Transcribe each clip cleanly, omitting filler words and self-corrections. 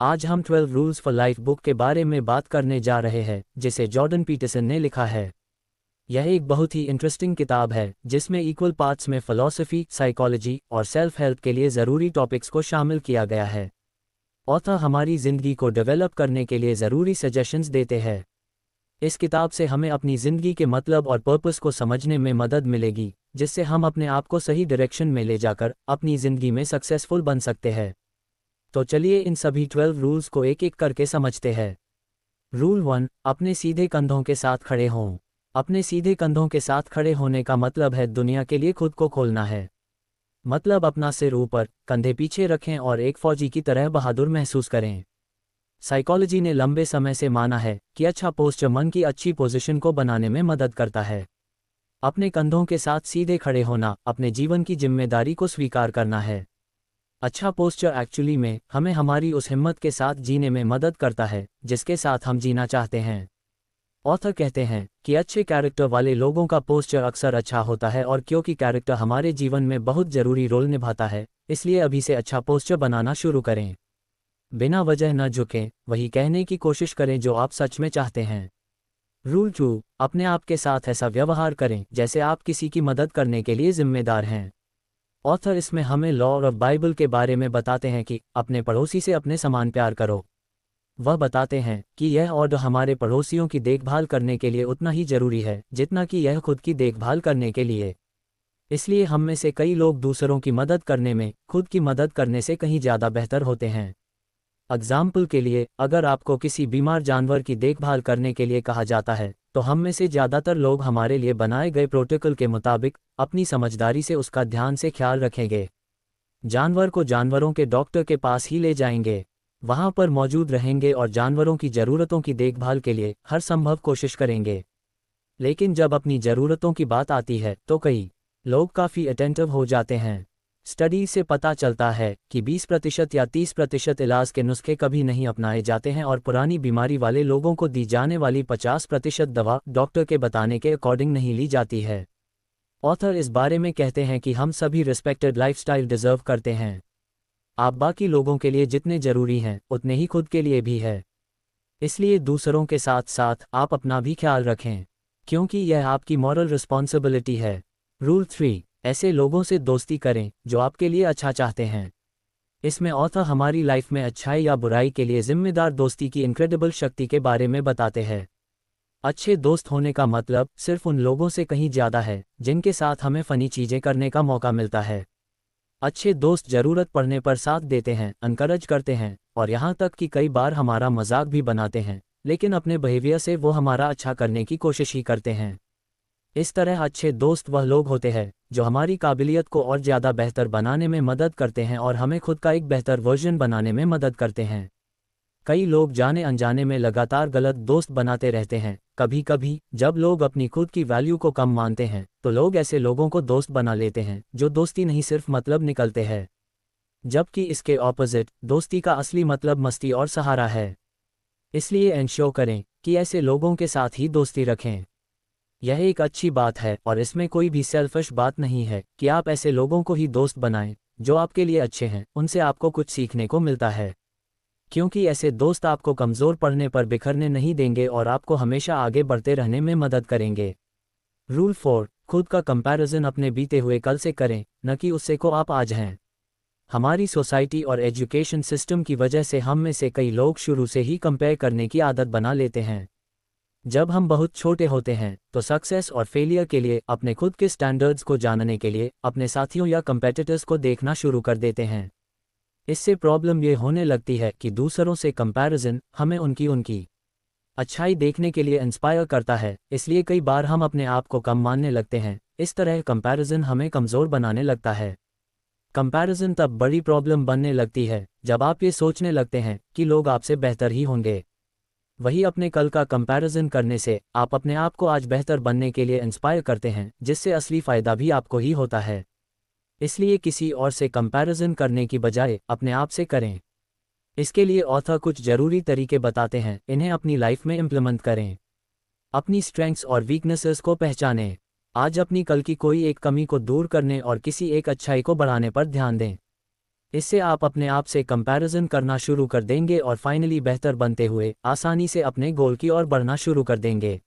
आज हम 12 rules for life book के बारे में बात करने जा रहे हैं, जिसे जॉर्डन पीटरसन ने लिखा है। यह एक बहुत ही इंटरेस्टिंग किताब है जिसमें इक्वल पार्ट्स में फिलॉसफी, साइकोलॉजी और सेल्फ हेल्प के लिए ज़रूरी टॉपिक्स को शामिल किया गया है। ऑथर हमारी ज़िंदगी को डेवलप करने के लिए ज़रूरी सजेशंस देते हैं। इस किताब से हमें अपनी ज़िंदगी के मतलब और पर्पस को समझने में मदद मिलेगी, जिससे हम अपने आप को सही डायरेक्शन में ले जाकर अपनी ज़िंदगी में सक्सेसफुल बन सकते हैं। तो चलिए इन सभी 12 रूल्स को एक एक करके समझते हैं। रूल 1, अपने सीधे कंधों के साथ खड़े हों। अपने सीधे कंधों के साथ खड़े होने का मतलब है दुनिया के लिए खुद को खोलना है। मतलब अपना सिर ऊपर, कंधे पीछे रखें और एक फौजी की तरह बहादुर महसूस करें। साइकोलॉजी ने लंबे समय से माना है कि अच्छा पोस्चर मन की अच्छी पोजीशन को बनाने में मदद करता है। अपने कंधों के साथ सीधे खड़े होना अपने जीवन की जिम्मेदारी को स्वीकार करना है। अच्छा पोस्चर एक्चुअली में हमें हमारी उस हिम्मत के साथ जीने में मदद करता है जिसके साथ हम जीना चाहते हैं। ऑथर कहते हैं कि अच्छे कैरेक्टर वाले लोगों का पोस्चर अक्सर अच्छा होता है, और क्योंकि कैरेक्टर हमारे जीवन में बहुत ज़रूरी रोल निभाता है, इसलिए अभी से अच्छा पोस्चर बनाना शुरू करें। बिना वजह न झुकें, वही कहने की कोशिश करें जो आप सच में चाहते हैं। रूल 2, अपने आप के साथ ऐसा व्यवहार करें जैसे आप किसी की मदद करने के लिए जिम्मेदार हैं। ऑथर इसमें हमें लॉ ऑफ बाइबल के बारे में बताते हैं कि अपने पड़ोसी से अपने समान प्यार करो। वह बताते हैं कि यह ऑर्डर हमारे पड़ोसियों की देखभाल करने के लिए उतना ही जरूरी है जितना कि यह खुद की देखभाल करने के लिए। इसलिए हम में से कई लोग दूसरों की मदद करने में खुद की मदद करने से कहीं ज़्यादा बेहतर होते हैं। एग्जाम्पल के लिए, अगर आपको किसी बीमार जानवर की देखभाल करने के लिए कहा जाता है, तो हम में से ज़्यादातर लोग हमारे लिए बनाए गए प्रोटोकॉल के मुताबिक अपनी समझदारी से उसका ध्यान से ख्याल रखेंगे। जानवर को जानवरों के डॉक्टर के पास ही ले जाएंगे, वहां पर मौजूद रहेंगे और जानवरों की ज़रूरतों की देखभाल के लिए हर संभव कोशिश करेंगे। लेकिन जब अपनी ज़रूरतों की बात आती है तो कई लोग काफ़ी अटेंटिव हो जाते हैं। स्टडी से पता चलता है कि 20% या 30% इलाज के नुस्खे कभी नहीं अपनाए जाते हैं, और पुरानी बीमारी वाले लोगों को दी जाने वाली 50% दवा डॉक्टर के बताने के अकॉर्डिंग नहीं ली जाती है। ऑथर इस बारे में कहते हैं कि हम सभी रिस्पेक्टेड लाइफस्टाइल डिजर्व करते हैं। आप बाकी लोगों के लिए जितने ज़रूरी हैं उतने ही खुद के लिए भी है। इसलिए दूसरों के साथ साथ आप अपना भी ख्याल रखें, क्योंकि यह आपकी मॉरल रिस्पॉन्सिबिलिटी है। रूल 3, ऐसे लोगों से दोस्ती करें जो आपके लिए अच्छा चाहते हैं। इसमें ऑथर हमारी लाइफ में अच्छाई या बुराई के लिए जिम्मेदार दोस्ती की इनक्रेडिबल शक्ति के बारे में बताते हैं। अच्छे दोस्त होने का मतलब सिर्फ उन लोगों से कहीं ज़्यादा है जिनके साथ हमें फ़नी चीज़ें करने का मौका मिलता है। अच्छे दोस्त ज़रूरत पड़ने पर साथ देते हैं, एनकरेज करते हैं और यहाँ तक कि कई बार हमारा मजाक भी बनाते हैं, लेकिन अपने बिहेवियर से वो हमारा अच्छा करने की कोशिश ही करते हैं। इस तरह अच्छे दोस्त वह लोग होते हैं जो हमारी काबिलियत को और ज़्यादा बेहतर बनाने में मदद करते हैं और हमें खुद का एक बेहतर वर्जन बनाने में मदद करते हैं। कई लोग जाने अनजाने में लगातार गलत दोस्त बनाते रहते हैं। कभी कभी जब लोग अपनी खुद की वैल्यू को कम मानते हैं तो लोग ऐसे लोगों को दोस्त बना लेते हैं जो दोस्ती नहीं सिर्फ मतलब निकलते हैं, जबकि इसके ऑपोजिट दोस्ती का असली मतलब मस्ती और सहारा है। इसलिए एंश्योर करें कि ऐसे लोगों के साथ ही दोस्ती रखें। यह एक अच्छी बात है और इसमें कोई भी सेल्फिश बात नहीं है कि आप ऐसे लोगों को ही दोस्त बनाएं जो आपके लिए अच्छे हैं, उनसे आपको कुछ सीखने को मिलता है, क्योंकि ऐसे दोस्त आपको कमज़ोर पड़ने पर बिखरने नहीं देंगे और आपको हमेशा आगे बढ़ते रहने में मदद करेंगे। रूल 4, खुद का कंपैरिजन अपने बीते हुए कल से करें, न कि उससे को आप आज हैं। हमारी सोसाइटी और एजुकेशन सिस्टम की वजह से हम में से कई लोग शुरू से ही कंपेयर करने की आदत बना लेते हैं। जब हम बहुत छोटे होते हैं तो सक्सेस और फेलियर के लिए अपने खुद के स्टैंडर्ड्स को जानने के लिए अपने साथियों या कंपेटिटर्स को देखना शुरू कर देते हैं। इससे प्रॉब्लम ये होने लगती है कि दूसरों से कंपैरिजन हमें उनकी अच्छाई देखने के लिए इंस्पायर करता है, इसलिए कई बार हम अपने आप को कम मानने लगते हैं। इस तरह कंपैरिजन हमें कमज़ोर बनाने लगता है। कंपैरिजन तब बड़ी प्रॉब्लम बनने लगती है जब आप ये सोचने लगते हैं कि लोग आपसे बेहतर ही होंगे। वही अपने कल का कंपैरिजन करने से आप अपने आप को आज बेहतर बनने के लिए इंस्पायर करते हैं, जिससे असली फ़ायदा भी आपको ही होता है। इसलिए किसी और से कंपैरिजन करने की बजाय अपने आप से करें। इसके लिए ऑथर कुछ ज़रूरी तरीके बताते हैं, इन्हें अपनी लाइफ में इम्प्लीमेंट करें। अपनी स्ट्रेंथ्स और वीकनेसेस को पहचानें। आज अपनी कल की कोई एक कमी को दूर करने और किसी एक अच्छाई को बढ़ाने पर ध्यान दें। इससे आप अपने आप से कंपैरिजन करना शुरू कर देंगे और फाइनली बेहतर बनते हुए आसानी से अपने गोल की ओर बढ़ना शुरू कर देंगे।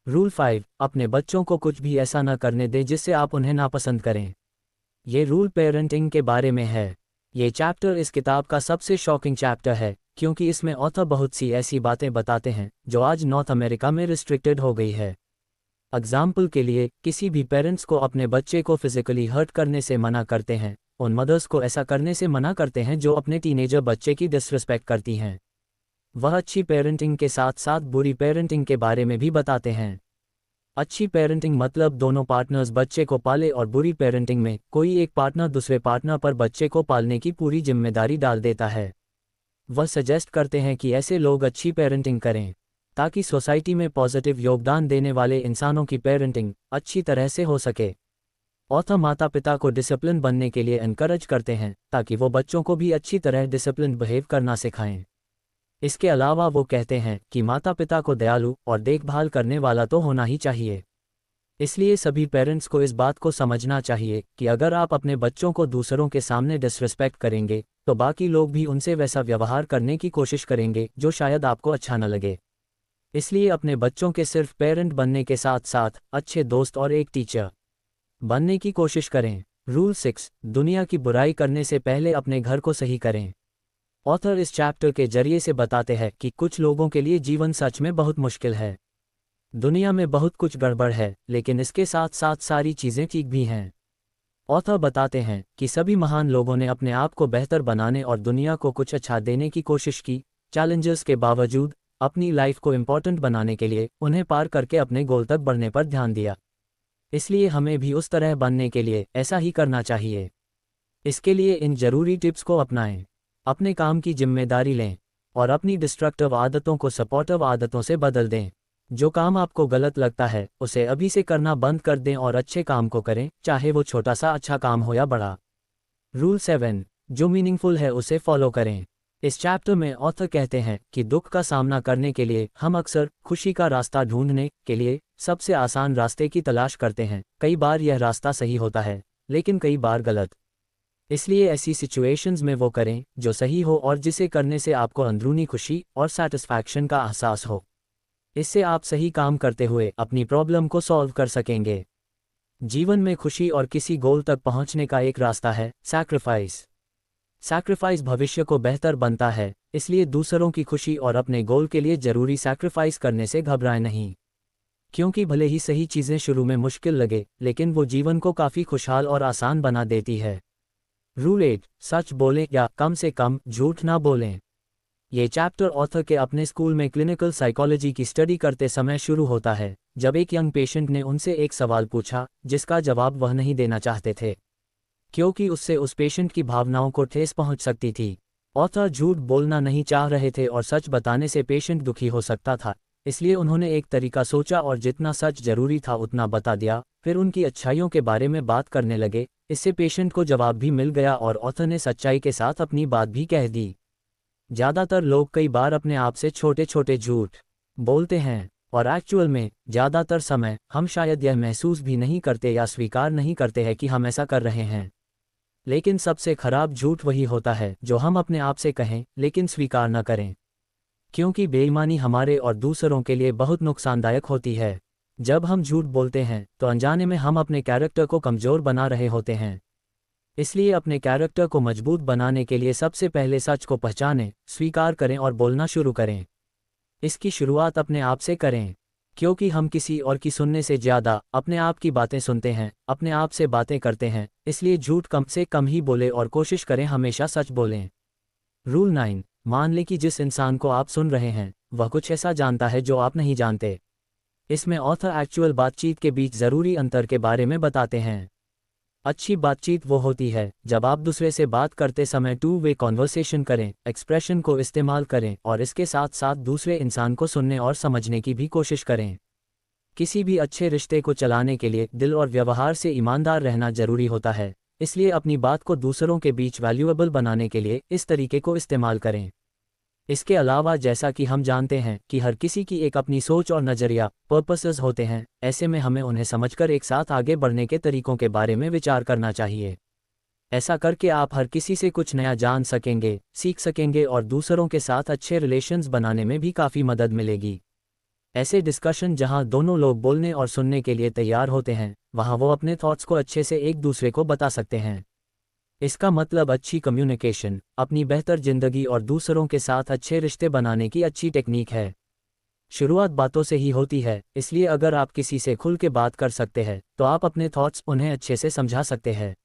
रूल 5, अपने बच्चों को कुछ भी ऐसा न करने दें जिससे आप उन्हें नापसंद करें। ये रूल पेरेंटिंग के बारे में है। ये चैप्टर इस किताब का सबसे शॉकिंग चैप्टर है, क्योंकि इसमें ऑथर बहुत सी ऐसी बातें बताते हैं जो आज नॉर्थ अमेरिका में रिस्ट्रिक्टेड हो गई है। एग्जाम्पल के लिए, किसी भी पेरेंट्स को अपने बच्चे को फिजिकली हर्ट करने से मना करते हैं, उन मदर्स को ऐसा करने से मना करते हैं जो अपने टीनेजर बच्चे की डिसरिस्पेक्ट करती हैं। वह अच्छी पेरेंटिंग के साथ साथ बुरी पेरेंटिंग के बारे में भी बताते हैं। अच्छी पेरेंटिंग मतलब दोनों पार्टनर्स बच्चे को पाले, और बुरी पेरेंटिंग में कोई एक पार्टनर दूसरे पार्टनर पर बच्चे को पालने की पूरी जिम्मेदारी डाल देता है। वह सजेस्ट करते हैं कि ऐसे लोग अच्छी पेरेंटिंग करें ताकि सोसाइटी में पॉजिटिव योगदान देने वाले इंसानों की पेरेंटिंग अच्छी तरह से हो सके। ऑथर माता पिता को डिसिप्लिन बनने के लिए एनकरेज करते हैं ताकि वो बच्चों को भी अच्छी तरह डिसिप्लिन बिहेव करना सिखाएं। इसके अलावा वो कहते हैं कि माता पिता को दयालु और देखभाल करने वाला तो होना ही चाहिए। इसलिए सभी पेरेंट्स को इस बात को समझना चाहिए कि अगर आप अपने बच्चों को दूसरों के सामने डिसरिस्पेक्ट करेंगे तो बाकी लोग भी उनसे वैसा व्यवहार करने की कोशिश करेंगे जो शायद आपको अच्छा न लगे। इसलिए अपने बच्चों के सिर्फ पेरेंट बनने के साथ साथ अच्छे दोस्त और एक टीचर बनने की कोशिश करें। रूल 6, दुनिया की बुराई करने से पहले अपने घर को सही करें। ऑथर इस चैप्टर के जरिए से बताते हैं कि कुछ लोगों के लिए जीवन सच में बहुत मुश्किल है। दुनिया में बहुत कुछ गड़बड़ है, लेकिन इसके साथ साथ सारी चीज़ें ठीक भी हैं। ऑथर बताते हैं कि सभी महान लोगों ने अपने आप को बेहतर बनाने और दुनिया को कुछ अच्छा देने की कोशिश की। चैलेंजेस के बावजूद अपनी लाइफ को इम्पोर्टेंट बनाने के लिए उन्हें पार करके अपने गोल तक बढ़ने पर ध्यान दिया। इसलिए हमें भी उस तरह बनने के लिए ऐसा ही करना चाहिए। इसके लिए इन जरूरी टिप्स को अपनाएं। अपने काम की जिम्मेदारी लें और अपनी डिस्ट्रक्टिव आदतों को सपोर्टिव आदतों से बदल दें। जो काम आपको गलत लगता है उसे अभी से करना बंद कर दें और अच्छे काम को करें, चाहे वो छोटा सा अच्छा काम हो या बड़ा। रूल 7, जो मीनिंगफुल है उसे फॉलो करें। इस चैप्टर में ऑथर कहते हैं कि दुख का सामना करने के लिए हम अक्सर खुशी का रास्ता ढूंढने के लिए सबसे आसान रास्ते की तलाश करते हैं। कई बार यह रास्ता सही होता है, लेकिन कई बार गलत। इसलिए ऐसी सिचुएशंस में वो करें जो सही हो और जिसे करने से आपको अंदरूनी खुशी और सैटिस्फैक्शन का एहसास हो। इससे आप सही काम करते हुए अपनी प्रॉब्लम को सॉल्व कर सकेंगे। जीवन में खुशी और किसी गोल तक पहुंचने का एक रास्ता है सैक्रिफाइस। सैक्रिफाइस भविष्य को बेहतर बनता है, इसलिए दूसरों की खुशी और अपने गोल के लिए जरूरी सैक्रिफाइस करने से घबराएं नहीं, क्योंकि भले ही सही चीज़ें शुरू में मुश्किल लगे, लेकिन वो जीवन को काफ़ी खुशहाल और आसान बना देती है। रूल 8, सच बोलें या कम से कम झूठ ना बोलें। ये चैप्टर ऑथर के अपने स्कूल में क्लिनिकल साइकोलॉजी की स्टडी करते समय शुरू होता है, जब एक यंग पेशेंट ने उनसे एक सवाल पूछा जिसका जवाब वह नहीं देना चाहते थे, क्योंकि उससे उस पेशेंट की भावनाओं को ठेस पहुंच सकती थी। ऑथर झूठ बोलना नहीं चाह रहे थे और सच बताने से पेशेंट दुखी हो सकता था, इसलिए उन्होंने एक तरीका सोचा और जितना सच जरूरी था उतना बता दिया। फिर उनकी अच्छाइयों के बारे में बात करने लगे। इससे पेशेंट को जवाब भी मिल गया और ऑथर ने सच्चाई के साथ अपनी बात भी कह दी। ज़्यादातर लोग कई बार अपने आप से छोटे छोटे झूठ बोलते हैं, और एक्चुअल में ज़्यादातर समय हम शायद यह महसूस भी नहीं करते या स्वीकार नहीं करते हैं कि हम ऐसा कर रहे हैं। लेकिन सबसे खराब झूठ वही होता है जो हम अपने आप से कहें लेकिन स्वीकार न करें, क्योंकि बेईमानी हमारे और दूसरों के लिए बहुत नुकसानदायक होती है। जब हम झूठ बोलते हैं तो अनजाने में हम अपने कैरेक्टर को कमज़ोर बना रहे होते हैं। इसलिए अपने कैरेक्टर को मजबूत बनाने के लिए सबसे पहले सच को पहचानें, स्वीकार करें और बोलना शुरू करें। इसकी शुरुआत अपने आप से करें, क्योंकि हम किसी और की सुनने से ज़्यादा अपने आप की बातें सुनते हैं, अपने आप से बातें करते हैं। इसलिए झूठ कम से कम ही बोलें और कोशिश करें हमेशा सच बोलें। रूल 9, मान लें कि जिस इंसान को आप सुन रहे हैं वह कुछ ऐसा जानता है जो आप नहीं जानते। इसमें ऑथर एक्चुअल बातचीत के बीच ज़रूरी अंतर के बारे में बताते हैं। अच्छी बातचीत वो होती है जब आप दूसरे से बात करते समय टू वे कॉन्वर्सेशन करें, एक्सप्रेशन को इस्तेमाल करें और इसके साथ साथ दूसरे इंसान को सुनने और समझने की भी कोशिश करें। किसी भी अच्छे रिश्ते को चलाने के लिए दिल और व्यवहार से ईमानदार रहना जरूरी होता है। इसलिए अपनी बात को दूसरों के बीच वैल्यूएबल बनाने के लिए इस तरीके को इस्तेमाल करें। इसके अलावा जैसा कि हम जानते हैं कि हर किसी की एक अपनी सोच और नज़रिया पर्पसेस होते हैं, ऐसे में हमें उन्हें समझकर एक साथ आगे बढ़ने के तरीकों के बारे में विचार करना चाहिए। ऐसा करके आप हर किसी से कुछ नया जान सकेंगे, सीख सकेंगे और दूसरों के साथ अच्छे रिलेशंस बनाने में भी काफ़ी मदद मिलेगी। ऐसे डिस्कशन जहां दोनों लोग बोलने और सुनने के लिए तैयार होते हैं, वहां वो अपने थॉट्स को अच्छे से एक दूसरे को बता सकते हैं। इसका मतलब अच्छी कम्युनिकेशन अपनी बेहतर जिंदगी और दूसरों के साथ अच्छे रिश्ते बनाने की अच्छी टेक्निक है। शुरुआत बातों से ही होती है, इसलिए अगर आप किसी से खुल के बात कर सकते हैं तो आप अपने थॉट्स उन्हें अच्छे से समझा सकते हैं।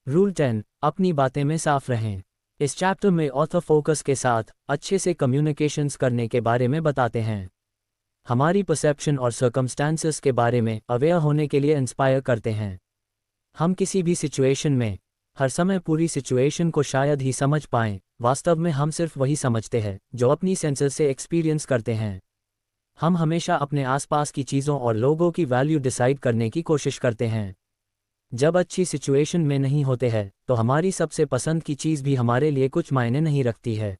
रूल 10, अपनी बातें में साफ रहें। इस चैप्टर में ऑथर फोकस के साथ अच्छे से कम्युनिकेशंस करने के बारे में बताते हैं। हमारी परसेप्शन और सर्कमस्टांसेस के बारे में अवेयर होने के लिए इंस्पायर करते हैं। हम किसी भी सिचुएशन में हर समय पूरी सिचुएशन को शायद ही समझ पाएं, वास्तव में हम सिर्फ वही समझते हैं जो अपनी सेंसेस से एक्सपीरियंस करते हैं। हम हमेशा अपने आसपास की चीज़ों और लोगों की वैल्यू डिसाइड करने की कोशिश करते हैं। जब अच्छी सिचुएशन में नहीं होते हैं तो हमारी सबसे पसंद की चीज़ भी हमारे लिए कुछ मायने नहीं रखती है।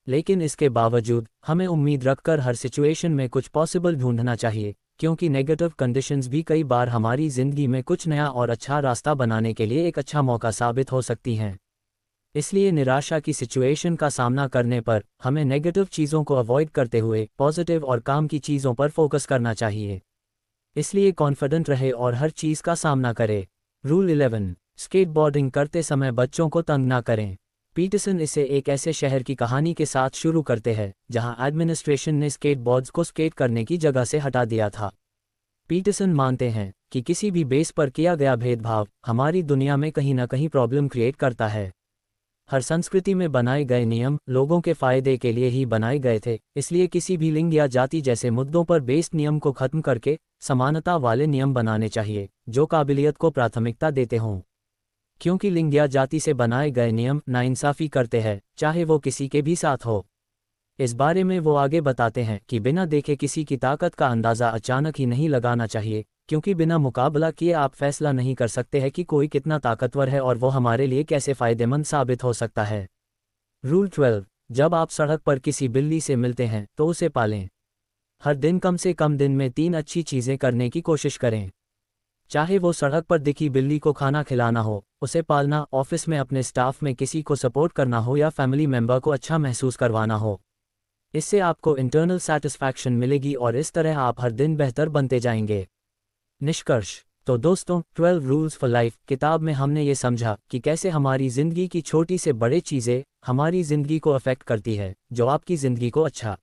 लेकिन इसके बावजूद हमें उम्मीद रखकर हर सिचुएशन में कुछ पॉसिबल ढूंढना चाहिए, क्योंकि नेगेटिव कंडीशंस भी कई बार हमारी ज़िंदगी में कुछ नया और अच्छा रास्ता बनाने के लिए एक अच्छा मौका साबित हो सकती हैं। इसलिए निराशा की सिचुएशन का सामना करने पर हमें नेगेटिव चीज़ों को अवॉइड करते हुए पॉजिटिव और काम की चीज़ों पर फोकस करना चाहिए। इसलिए कॉन्फिडेंट रहे और हर चीज़ का सामना करे। रूल 11, स्केटबोर्डिंग करते समय बच्चों को तंग ना करें। पीटरसन इसे एक ऐसे शहर की कहानी के साथ शुरू करते हैं जहां एडमिनिस्ट्रेशन ने स्केटबोर्ड्स को स्केट करने की जगह से हटा दिया था। पीटरसन मानते हैं कि किसी भी बेस पर किया गया भेदभाव हमारी दुनिया में कहीं ना कहीं प्रॉब्लम क्रिएट करता है। हर संस्कृति में बनाए गए नियम लोगों के फायदे के लिए ही बनाए गए थे, इसलिए किसी भी लिंग या जाति जैसे मुद्दों पर बेस्ड नियम को खत्म करके समानता वाले नियम बनाने चाहिए जो काबिलियत को प्राथमिकता देते हों। क्योंकि लिंग या जाति से बनाए गए नियम नाइंसाफ़ी करते हैं, चाहे वो किसी के भी साथ हो। इस बारे में वो आगे बताते हैं कि बिना देखे किसी की ताकत का अंदाज़ा अचानक ही नहीं लगाना चाहिए, क्योंकि बिना मुकाबला किए आप फैसला नहीं कर सकते हैं कि कोई कितना ताकतवर है और वो हमारे लिए कैसे फ़ायदेमंद साबित हो सकता है। रूल 12, जब आप सड़क पर किसी बिल्ली से मिलते हैं तो उसे पालें। हर दिन कम से कम दिन में 3 अच्छी चीज़ें करने की कोशिश करें। चाहे वो सड़क पर दिखी बिल्ली को खाना खिलाना हो, उसे पालना, ऑफिस में अपने स्टाफ में किसी को सपोर्ट करना हो या फैमिली मेंबर को अच्छा महसूस करवाना हो। इससे आपको इंटरनल सेटिस्फैक्शन मिलेगी और इस तरह आप हर दिन बेहतर बनते जाएंगे। निष्कर्ष। तो दोस्तों, 12 रूल्स फॉर लाइफ किताब में हमने ये समझा कि कैसे हमारी ज़िंदगी की छोटी से बड़े चीज़ें हमारी ज़िंदगी को अफेक्ट करती है, जो आपकी ज़िंदगी को अच्छा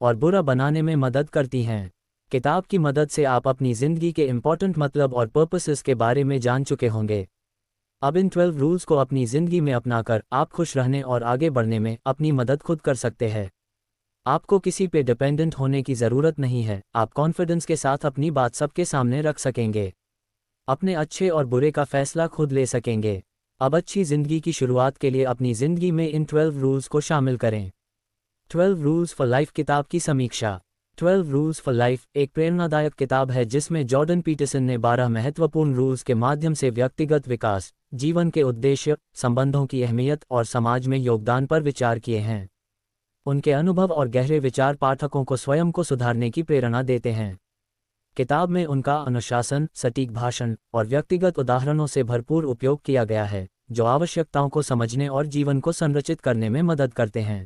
और बुरा बनाने में मदद करती हैं। किताब की मदद से आप अपनी ज़िंदगी के इम्पॉर्टेंट मतलब और पर्पसेस के बारे में जान चुके होंगे। अब इन 12 रूल्स को अपनी ज़िंदगी में अपनाकर आप खुश रहने और आगे बढ़ने में अपनी मदद खुद कर सकते हैं। आपको किसी पे डिपेंडेंट होने की ज़रूरत नहीं है, आप कॉन्फिडेंस के साथ अपनी बात सबके सामने रख सकेंगे, अपने अच्छे और बुरे का फैसला खुद ले सकेंगे। अब अच्छी ज़िंदगी की शुरुआत के लिए अपनी ज़िंदगी में इन 12 रूल्स को शामिल करें। 12 रूल्स फॉर लाइफ किताब की समीक्षा। 12 रूल्स फॉर लाइफ एक प्रेरणादायक किताब है जिसमें जॉर्डन पीटरसन ने 12 महत्वपूर्ण रूल्स के माध्यम से व्यक्तिगत विकास, जीवन के उद्देश्य, संबंधों की अहमियत और समाज में योगदान पर विचार किए हैं। उनके अनुभव और गहरे विचार पाठकों को स्वयं को सुधारने की प्रेरणा देते हैं। किताब में उनका अनुशासन, सटीक भाषण और व्यक्तिगत उदाहरणों से भरपूर उपयोग किया गया है, जो आवश्यकताओं को समझने और जीवन को संरचित करने में मदद करते हैं।